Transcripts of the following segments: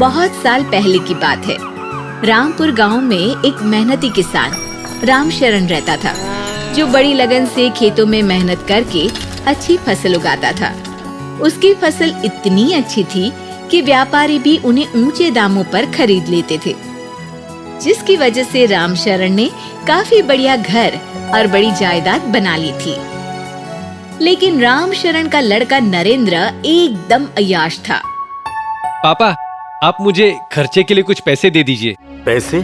बहुत साल पहले की बात है। रामपुर गांव में एक मेहनती किसान रामशरण रहता था, जो बड़ी लगन से खेतों में मेहनत करके अच्छी फसल उगाता था। उसकी फसल इतनी अच्छी थी कि व्यापारी भी उन्हें ऊंचे दामों पर खरीद लेते थे, जिसकी वजह से रामशरण ने काफी बढ़िया घर और बड़ी जायदाद बना ली थी। लेकिन रामशरण का लड़का नरेंद्र एकदम अय्याश था। पापा, आप मुझे खर्चे के लिए कुछ पैसे दे दीजिए। पैसे?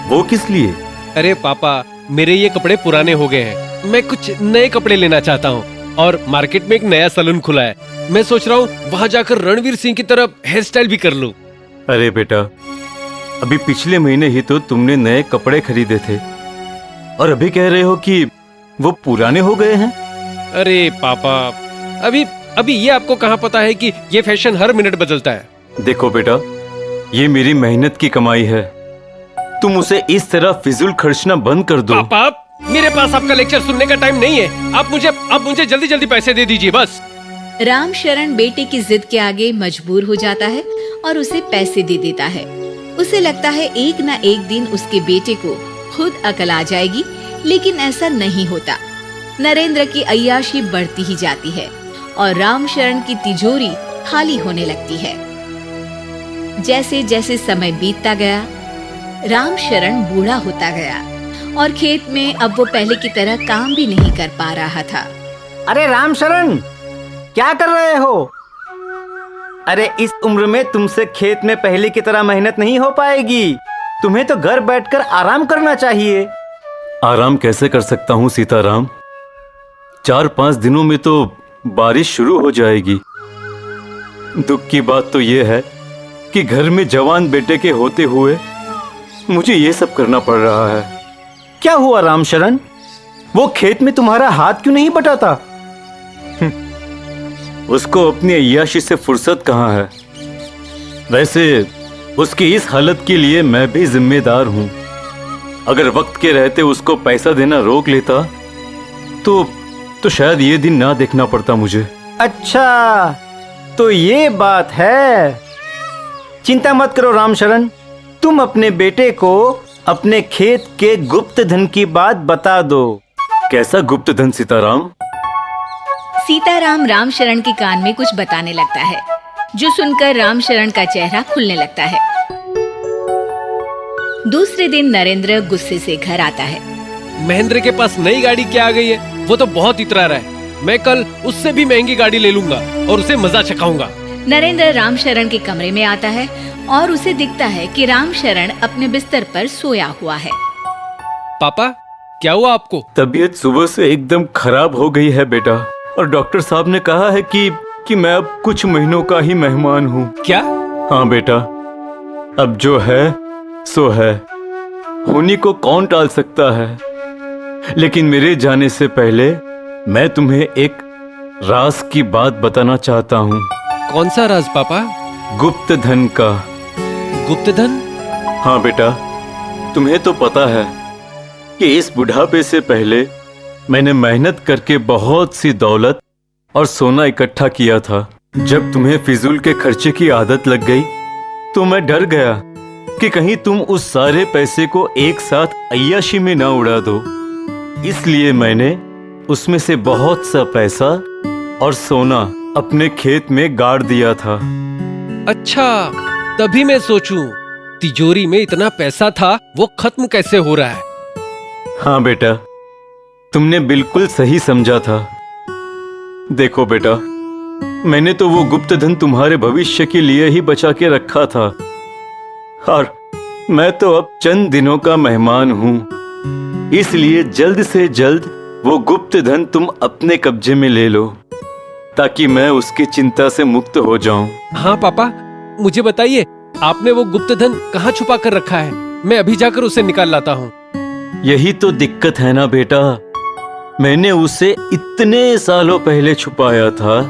वो किस लिए? अरे पापा, मेरे ये कपड़े पुराने हो गए हैं, मैं कुछ नए कपड़े लेना चाहता हूँ और मार्केट में एक नया सैलून खुला है। मैं सोच रहा हूँ वहाँ जाकर रणवीर सिंह की तरह हेयर स्टाइल भी कर लूँ। अरे बेटा, अभी पिछले महीने ही तो तुमने नए कपड़े खरीदे थे और अभी कह रहे हो कि वो पुराने हो गए हैं। अरे पापा, अभी ये आपको कहाँ पता है कि ये फैशन हर मिनट बदलता है। देखो बेटा, ये मेरी मेहनत की कमाई है, तुम उसे इस तरह फिजूल खर्चना बंद कर दो। पापा, मेरे पास आपका लेक्चर सुनने का टाइम नहीं है। आप मुझे जल्दी जल्दी पैसे दे दीजिए बस। रामशरण बेटे की जिद के आगे मजबूर हो जाता है और उसे पैसे दे देता है। उसे लगता है एक न एक दिन उसके बेटे को खुद अकल आ जाएगी, लेकिन ऐसा नहीं होता। नरेंद्र की अय्याशी बढ़ती ही जाती है और रामशरण की तिजोरी खाली होने लगती है। जैसे जैसे समय बीतता गया, रामशरण बूढ़ा होता गया और खेत में अब वो पहले की तरह काम भी नहीं कर पा रहा था। अरे रामशरण, क्या कर रहे हो? अरे इस उम्र में तुमसे खेत में पहले की तरह मेहनत नहीं हो पाएगी। तुम्हें तो घर बैठकर आराम करना चाहिए। आराम कैसे कर सकता हूँ सीताराम? 4-5 दिनों में तो बारिश शुरू हो जाएगी। दुख की बात तो ये है कि घर में जवान बेटे के होते हुए मुझे ये सब करना पड़ रहा है। क्या हुआ रामशरण? वो खेत में तुम्हारा हाथ क्यों नहीं बटाता? उसको अपनी अय्याशी से फुर्सत कहाँ है। वैसे उसकी इस हालत के लिए मैं भी जिम्मेदार हूँ। अगर वक्त के रहते उसको पैसा देना रोक लेता तो शायद ये दिन ना देखना पड़ता मुझे। अच्छा, तो ये बात है। चिंता मत करो रामशरण, तुम अपने बेटे को अपने खेत के गुप्त धन की बात बता दो। कैसा गुप्त धन सीताराम? सीताराम रामशरण के कान में कुछ बताने लगता है, जो सुनकर रामशरण का चेहरा खुलने लगता है। दूसरे दिन नरेंद्र गुस्से से घर आता है। महेंद्र के पास नई गाड़ी क्या आ गई है, वो तो बहुत इतरा रहा है। मैं कल उससे भी महंगी गाड़ी ले लूंगा और उसे मजा चखाऊंगा। नरेंद्र रामशरण के कमरे में आता है और उसे दिखता है कि रामशरण अपने बिस्तर पर सोया हुआ है। पापा, क्या हुआ आपको? तबीयत सुबह से एकदम खराब हो गई है बेटा, और डॉक्टर साहब ने कहा है कि मैं अब कुछ महीनों का ही मेहमान हूँ। क्या? हाँ बेटा, अब जो है सो है, होनी को कौन टाल सकता है। लेकिन मेरे जाने से पहले मैं तुम्हें एक राज की बात बताना चाहता हूँ। कौन सा राज पापा? गुप्त धन का। गुप्त धन? हाँ बेटा, तुम्हें तो पता है कि इस बुढ़ापे से पहले मैंने मेहनत करके बहुत सी दौलत और सोना इकट्ठा किया था। जब तुम्हें फिजूल के खर्चे की आदत लग गई तो मैं डर गया कि कहीं तुम उस सारे पैसे को एक साथ अय्याशी में ना उड़ा दो। इसलिए मैंने उसमें से बहुत सा पैसा और सोना अपने खेत में गाड़ दिया था। अच्छा, तभी मैं सोचूं तिजोरी में इतना पैसा था, वो खत्म कैसे हो रहा है। हाँ बेटा, तुमने बिल्कुल सही समझा था। देखो बेटा, मैंने तो वो गुप्त धन तुम्हारे भविष्य के लिए ही बचा के रखा था, और मैं तो अब चंद दिनों का मेहमान हूँ। इसलिए जल्द से जल्द वो गुप्त धन तुम अपने कब्जे में ले लो, ताकि मैं उसकी चिंता से मुक्त हो जाऊं। हाँ पापा, मुझे बताइए, आपने वो गुप्त धन कहाँ छुपा कर रखा है? मैं अभी जाकर उसे निकाल लाता हूँ। यही तो दिक्कत है ना बेटा, मैंने उसे इतने सालों पहले छुपाया था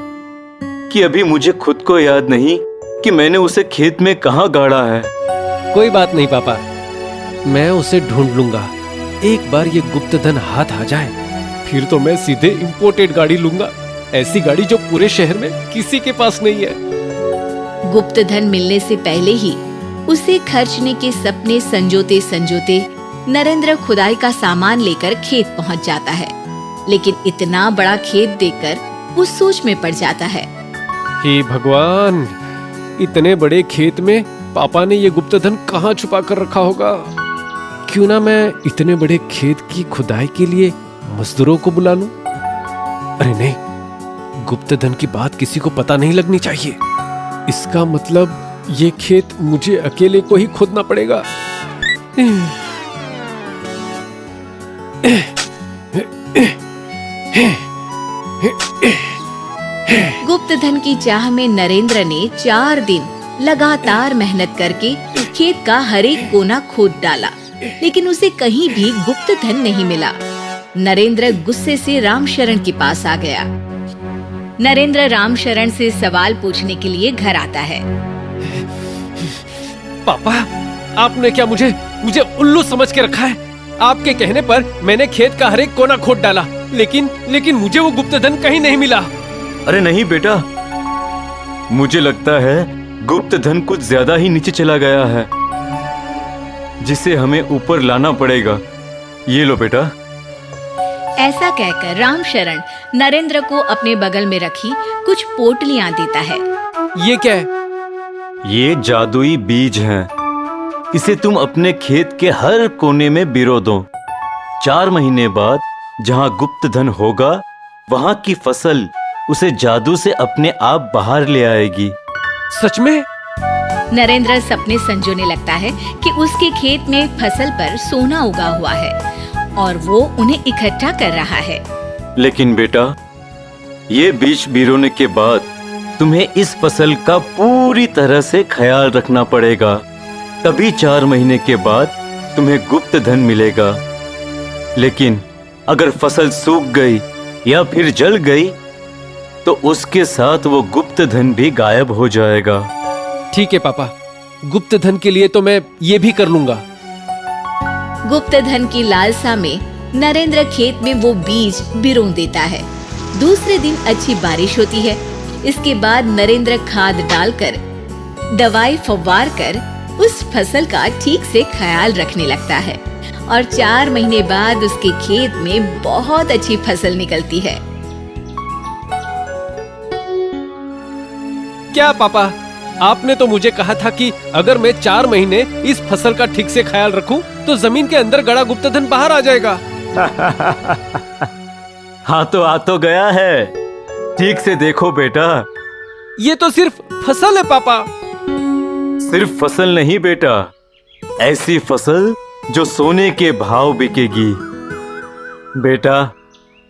कि अभी मुझे खुद को याद नहीं कि मैंने उसे खेत में कहाँ गाड़ा है। कोई बात नहीं पापा, मैं उसे ढूंढ लूंगा। एक बार ये गुप्त धन हाथ आ जाए, फिर तो मैं सीधे इंपोर्टेड गाड़ी लूंगा, ऐसी गाड़ी जो पूरे शहर में किसी के पास नहीं है। गुप्त धन मिलने से पहले ही उसे खर्चने के सपने संजोते संजोते नरेंद्र खुदाई का सामान लेकर खेत पहुंच जाता है। लेकिन इतना बड़ा खेत देखकर वो सोच में पड़ जाता है। हे भगवान, इतने बड़े खेत में पापा ने ये गुप्त धन कहाँ छुपा कर रखा होगा? क्यों ना मैं इतने बड़े खेत की खुदाई के लिए मजदूरों को बुला लूं? अरे नहीं, गुप्त धन की बात किसी को पता नहीं लगनी चाहिए। इसका मतलब ये खेत मुझे अकेले को ही खोदना पड़ेगा। गुप्त धन की चाह में नरेंद्र ने 4 दिन लगातार मेहनत करके खेत का हर एक कोना खोद डाला, लेकिन उसे कहीं भी गुप्त धन नहीं मिला। नरेंद्र गुस्से से रामशरण के पास आ गया। नरेंद्र रामशरण से सवाल पूछने के लिए घर आता है। पापा, आपने क्या मुझे उल्लू समझ के रखा है? आपके कहने पर मैंने खेत का हर एक कोना खोद डाला, लेकिन मुझे वो गुप्त धन कहीं नहीं मिला। अरे नहीं बेटा, मुझे लगता है गुप्त धन कुछ ज्यादा ही नीचे चला गया है, जिसे हमें ऊपर लाना पड़ेगा। ये लो बेटा। ऐसा कहकर रामशरण नरेंद्र को अपने बगल में रखी कुछ पोटलियां देता है। ये क्या है? ये जादुई बीज हैं। इसे तुम अपने खेत के हर कोने में बिरो दो। 4 महीने बाद जहाँ गुप्त धन होगा, वहाँ की फसल उसे जादू से अपने आप बाहर ले आएगी। सच में? नरेंद्र सपने संजोने लगता है कि उसके खेत में फसल पर सोना उगा हुआ है और वो उन्हें इकट्ठा कर रहा है। लेकिन बेटा, ये बीज बिरोने के बाद तुम्हें इस फसल का पूरी तरह से ख्याल रखना पड़ेगा। तभी 4 महीने के बाद तुम्हें गुप्त धन मिलेगा। लेकिन अगर फसल सूख गई या फिर जल गई, तो उसके साथ वो गुप्त धन भी गायब हो जाएगा। ठीक है पापा, गुप्त धन के लिए तो मैं ये भी कर लूंगा। गुप्त धन की लालसा में नरेंद्र खेत में वो बीज बिरो देता है। दूसरे दिन अच्छी बारिश होती है। इसके बाद नरेंद्र खाद डालकर, दवाई फव्वार कर उस फसल का ठीक से ख्याल रखने लगता है और 4 महीने बाद उसके खेत में बहुत अच्छी फसल निकलती है। क्या पापा, आपने तो मुझे कहा था कि अगर मैं 4 महीने इस फसल का ठीक से ख्याल रखूं, तो जमीन के अंदर गड़ा गुप्त धन बाहर आ जाएगा। हाँ तो आ तो गया है। ठीक से देखो बेटा। ये तो सिर्फ फसल है पापा। सिर्फ फसल नहीं बेटा, ऐसी फसल जो सोने के भाव बिकेगी। बेटा,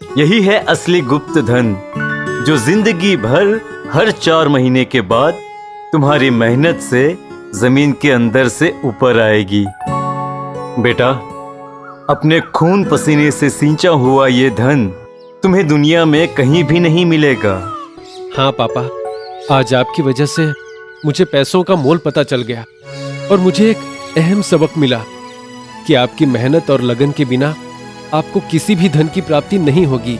यही है असली गुप्त धन, जो जिंदगी भर हर 4 महीने के बाद तुम्हारी मेहनत से जमीन के अंदर से ऊपर आएगी। बेटा, अपने खून पसीने से सींचा हुआ ये धन तुम्हें दुनिया में कहीं भी नहीं मिलेगा। हाँ पापा, आज आपकी वजह से मुझे पैसों का मोल पता चल गया और मुझे एक अहम सबक मिला कि आपकी मेहनत और लगन के बिना आपको किसी भी धन की प्राप्ति नहीं होगी।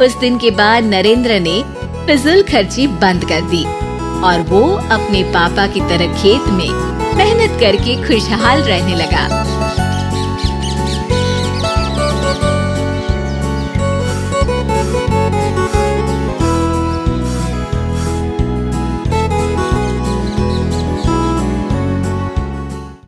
उस दिन के बाद नरेंद्र ने फिजूल खर्ची बंद कर दी और वो अपने पापा की तरह खेत में मेहनत करके खुशहाल रहने लगा।